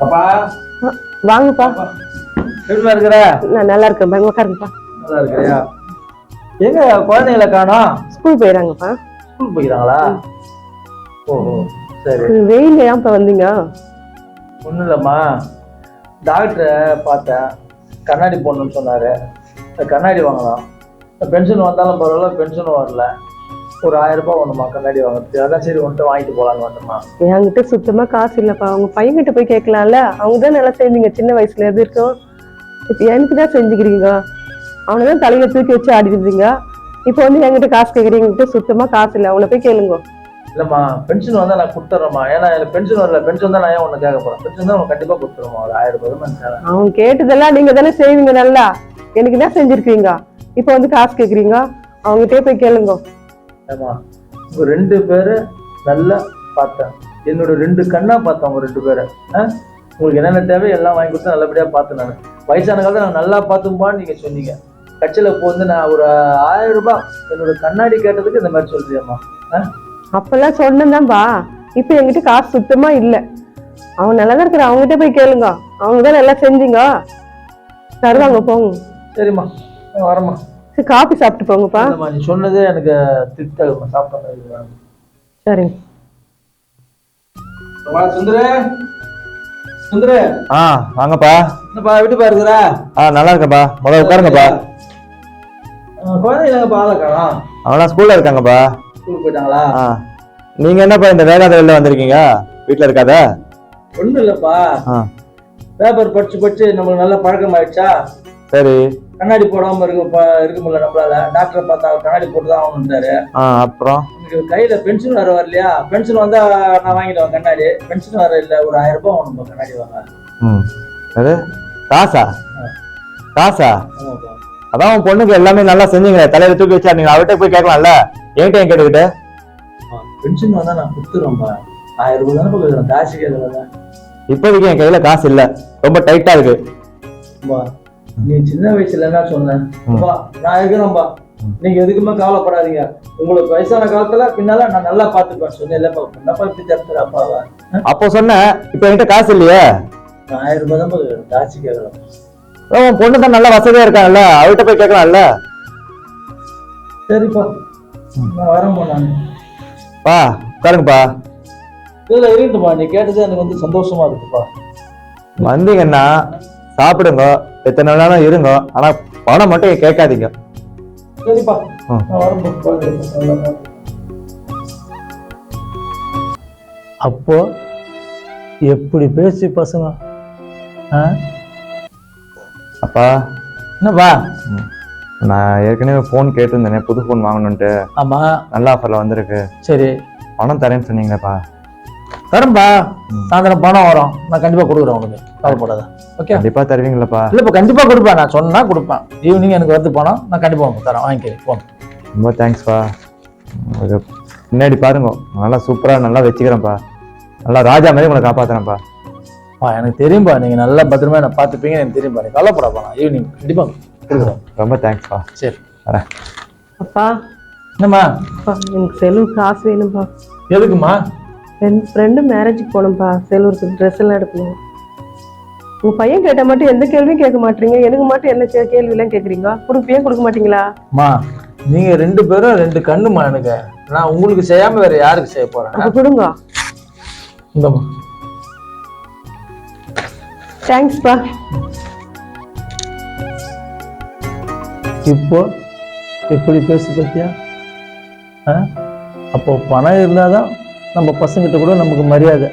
அப்பா வாங்கப்பா. எப்படி இருக்கிற? நான் நல்லா இருக்கேன். உட்காருங்கப்பா. நல்லா இருக்கிறியா? எங்க குழந்தைகளை காணோம்? ஸ்கூல் போயிடறாங்கப்பா. ஸ்கூல் போயிடறாங்களா? ஓஹோ சரி. வெயில் ஏன்ப்பா வந்தீங்க? ஒன்றும் இல்லைம்மா, டாக்டரை பார்த்தேன், கண்ணாடி போடணும்னு சொன்னார். கண்ணாடி வாங்கலாம். பென்ஷன் வந்தாலும் பரவாயில்ல, பென்ஷனும் வரல. ஒரு 1000 ரூபாய் ஒன்றுமா கண்ணாடி வாங்குறது. அதான் சரி ஒன்றுட்டு வாங்கிட்டு போகலான்னு வந்தோம்மா. என்கிட்ட சுத்தமாக காசு இல்லைப்பா. அவங்க பையன்கிட்ட போய் கேட்கலாம்ல. அவங்க தான் நல்லா செஞ்சீங்க சின்ன வயசுல. எது இருக்கும் இப்போ எனக்கு தான் செஞ்சுக்கிறீங்க. அவனை தான் தலையில தூக்கி வச்சு ஆடிடுறீங்க. இப்போ வந்து என்கிட்ட காசு கேட்குறீங்க. என்கிட்ட சுத்தமாக காசு இல்லை. அவனை போய் கேளுங்க. இல்லைம்மா, பென்ஷன் வந்தால் நான் கொடுத்துட்றேம்மா. ஏன்னா எனக்கு பென்ஷன் வரல. பென்ஷன் வந்தால் நான் ஏன் ஒன்று கேட்க போகிறேன்? பென்ஷன் தான் உனக்கு கண்டிப்பாக கொடுத்துருமா. ஒரு 1000 ரூபாய் தான் தேவை. அவன் கேட்டதெல்லாம் நீங்கள் தானே செய்வீங்க நல்லா. எனக்கு என்ன செஞ்சுருக்கீங்க? இப்போ வந்து காசு கேட்குறீங்க. அவங்ககிட்டே போய் கேளுங்க. ஏம்மா, உங்கள் 2 பேரை நல்லா பார்த்தேன். என்னோட 2 கண்ணா பார்த்தேன் உங்கள் 2 பேரை. உங்களுக்கு என்னென்ன தேவை எல்லாம் வாங்கி கொடுத்து நல்லபடியாக பார்த்து நான் வயசான காலத்தில் நான் நல்லா பார்த்துப்பான்னு நீங்கள் சொன்னீங்க. கட்சியில் இப்போ வந்து நான் ஒரு 1000 ரூபாய் என்னோட கண்ணாடி கேட்டதுக்கு இந்த மாதிரி சொல்றியம்மா. அப்பெல்லாம் சொன்னதான்பா. இப்போ என்கிட்ட காசு சுத்தமா இல்லை. அவன் நல்லா தான் இருக்கிற. அவங்ககிட்ட போய் கேளுங்க. அவங்க தான் நல்லா செஞ்சீங்க. தருவாங்க. போங்க. சரிம்மா, வரம்மா. சரி, காபி சாப்பிட்டு போங்கப்பா. நீ சொன்னதே எனக்கு திருப்தியாகும்மா. சாப்பிட்டேன். சரிங்க. சுந்தரே, சுந்தரே. வாங்கப்பா. என்னப்பா வீட்டுப்பா இருக்கிறா? நல்லா இருக்கேன்ப்பா. முதல்ல உட்காருங்கப்பா. குழந்தைங்கப்பா ஆளை காணோம். அவனா ஸ்கூல்ல இருக்காங்கப்பா. ஸ்கூலுக்கு போயிட்டாங்களா? நீங்க என்னப்பா இந்த வேகாத வெளில வந்திருக்கீங்க? வீட்டுல இருக்காத? ஒண்ணும் இல்லப்பா, பேப்பர் படிச்சு நம்மளுக்கு நல்ல பழக்கம் ஆயிடுச்சா. சரி. கண்ணாடி போடாம இருக்க முடியல நம்மளால. டாக்டரை பார்த்தா கண்ணாடி போட்டுதான் ஆகணும்ட்டாரு. அப்புறம் கையில பென்ஷன் வர வரலையா? பென்ஷன் வந்தா நான் வாங்கிடுவேன் கண்ணாடி. பென்ஷன் வர இல்ல, ஒரு 1000 ரூபாய் வாங்கணும் கண்ணாடி வாங்க. காசா? காசா? அதான் உன் பொண்ணுக்கு எல்லாமே நல்லா செஞ்சீங்களே. தலையில தூக்கி வச்சா நீங்க அவர்கிட்ட போய் கேட்கலாம்ல. என்கிட்ட ஏன் கேட்டுக்கிட்டு? பென்ஷன் வந்தா நான் கொடுத்துருவேன்பா. 1000 ரூபாய் தானே போய் காசு கேட்கல. இப்போதைக்கு என் கையில காசு இல்ல, ரொம்ப டைட்டா இருக்கு. நீ சின்ன வயசுல என்ன சொன்ன? நான் இருக்கிறேன்பா, நீங்க எதுக்குமே கவலைப்படாதீங்க. உங்களுக்கு வயசான காலத்துல பின்னால நான் நல்லா பாத்துப்பேன் சொன்னேன். என்னப்பா இப்படி தடுத்துற அப்பாவா? அப்போ சொன்ன. இப்ப என்கிட்ட காசு இல்லையே. 1000 ரூபாய் தான் காசு கேட்கலாம். உன் பொண்ணு தான் நல்லா வசதியா இருக்காங்கல்ல, அவர்கிட்ட போய் கேட்கலாம்ல. சரிப்பா, நான் வரேன்பா. நான் உட்காருங்கப்பா. இல்ல இருக்குப்பா, நீ கேட்டது எனக்கு வந்து சந்தோஷமா இருக்குப்பா. வந்தீங்கன்னா சாப்பிடுங்க, எத்தனை நாளும் இருங்க. ஆனா பணம் மட்டும் கேட்காதீங்க. சரிப்பா, நான் வரேன்பா. அப்போ எப்படி பேசி பசங்க. அப்பா. என்னப்பா? நான் ஏற்கனவே போன் கேட்டிருந்தேனே, புது போன் வாங்கணும்ட்டு. ஆமா, நல்ல ஆஃபர்ல வந்திருக்கு. சரி, பணம் தரேன்னு சொன்னீங்களேப்பா. தரேன்பா. சாயந்தரம் பணம் வரும், நான் கண்டிப்பா கொடுக்குறேன். உனக்கு கவலைப்படாத. ஓகே, கண்டிப்பா தருவீங்களப்பா? இல்லப்பா, கண்டிப்பா கொடுப்பேன். நான் சொன்னா கொடுப்பேன். ஈவினிங் எனக்கு வந்து பணம் நான் கண்டிப்பா தரேன். வாங்கிக்கிறேன். போன். ரொம்ப தேங்க்ஸ்ப்பா. பின்னாடி பாருங்க, நல்லா சூப்பரா நல்லா வச்சுக்கிறேன்ப்பா. நல்லா ராஜா மாதிரி உங்களை காப்பாத்துறேன்ப்பா. எனக்கு தெரியும்பா, நீங்க நல்லா பத்திரமா என்ன பாத்துப்பீங்க. எனக்கு தெரியும்பா. நீ கவலைப்படாப்பா. நான் ஈவினிங் கண்டிப்பா கொடுக்குறேன். ரொம்ப தேங்க்ஸ்ப்பா. சரி, வரேன். அப்பா. என்னம்மா? எனக்கு செலவுக்கு காசு வேணும்ப்பா. எதுக்குமா? என் ஃப்ரெண்டு மேரேஜுக்கு போகணும்ப்பா. செலவுக்கு ட்ரெஸ் எல்லாம் எடுக்கணும். உங்க பையன் கேட்ட மட்டும் எந்த கேள்வியும் கேட்க மாட்டீங்க. எனக்கு மட்டும் என்ன கேள்வி எல்லாம் கேட்குறீங்க? கொடுப்பேன் கொடுக்க மாட்டீங்களா? நீங்க 2 பேரும் 2 கண்ணுமா எனக்கு. நான் உங்களுக்கு செய்யாம வேற யாருக்கு செய்ய போறேன்? கொடுங்க. இந்தம்மா. தேங்க்ஸ்ப்பா. இப்போ எப்படி பேசி பத்தியா? அப்போ பணம் இருந்தாதான் நம்ம பசங்கிட்ட கூட நமக்கு மரியாதை.